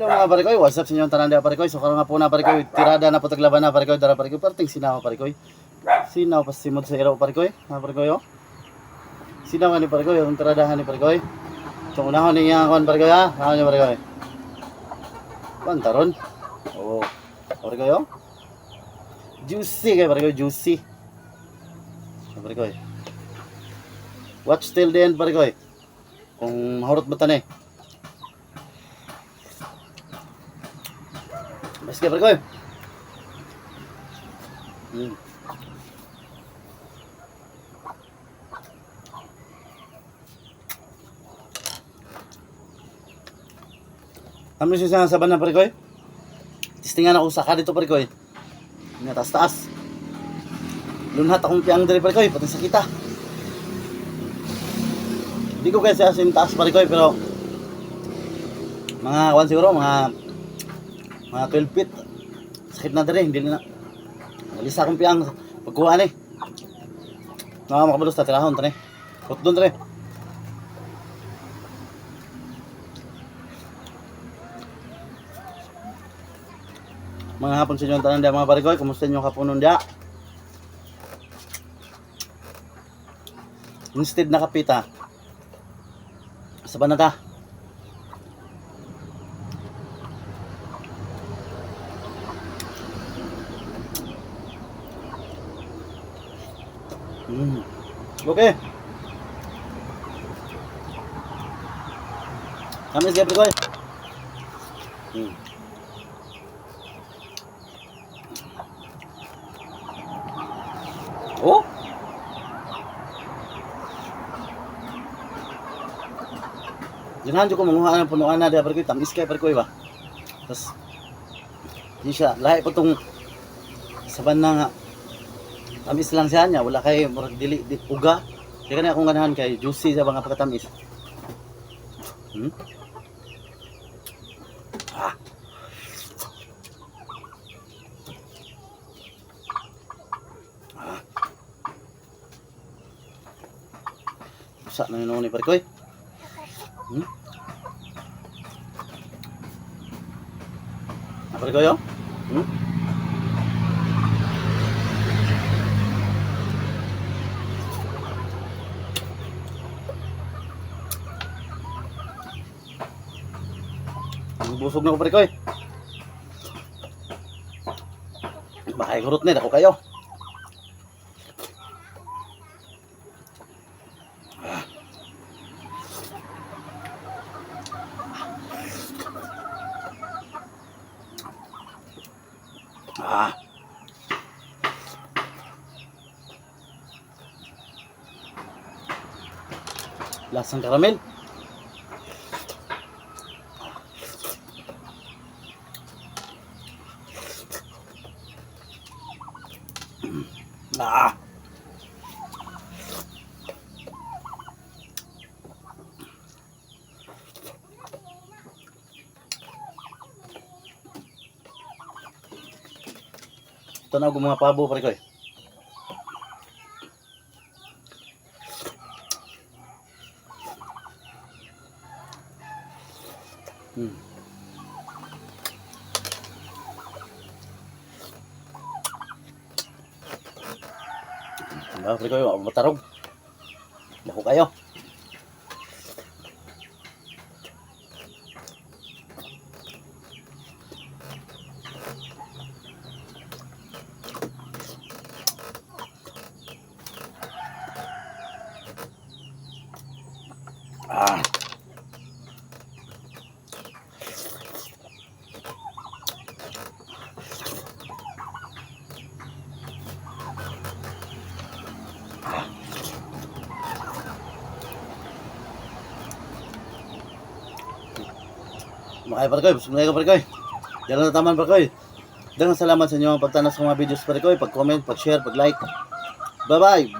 Hello mga parikoy, what's up sa inyong tanan dia parikoy? So karon nga po na parikoy, tirada na po taglaban na parikoy, dara parikoy, perting sinaw parikoy. Sinaw pa simod sa iro parikoy, mga parikoy oh. Sinaw ni parikoy, yung tiradahan ni parikoy. So unahon ni nga kon parikoy ha, ano ni parikoy? Pantaron. Oh, parikoy oh. Juicy kay parikoy, juicy. Parikoy. Watch till the end parikoy. Kung mahurot ba tanay. Mas kaya parikoy. Kami siya sa saban na parikoy. Tistingan ako sa dito parikoy. Nga taas-taas. Lunhat akong piyang dali parikoy, pati sa kita. Hindi ko kasi asin taas parikoy, pero mga kawan siguro, mga 12 feet. Sakit na dali, hindi na. Malisa akong piyang pagkuhaan eh. Makabalos na tirahon, tani. Put doon, tani. Mga hapon sa inyo ang tanan dia mga parikoy, kumusta nyo kapunon dia? Instead na kapita, sa banata. Okay. Kami siya parikoy. Oh. Ganahan ko manguha ng punuan na dia parikoy, tamis kay parikoy ba. Tapos di siya lahi pa tong saban na nga. Tamis lang siya niya, wala kay murag dili di uga. Kaya kani akong ganahan kay juicy sa mga pagkatamis. Ah. Sa na ni parikoy. Parikoy yo? Busog na ko parikoy. Bakay kurot na ako kayo. Lasang karamel. Tanaw ko mga pabo parikoy. Parikoy, matarog. Bako kayo. Makay parikoy, busog na kayo parikoy. Diyan na taman parikoy. Daghang salamat sa inyo pagtanas sa mga videos parikoy, pag-comment, pag-share, pag-like. Bye-bye.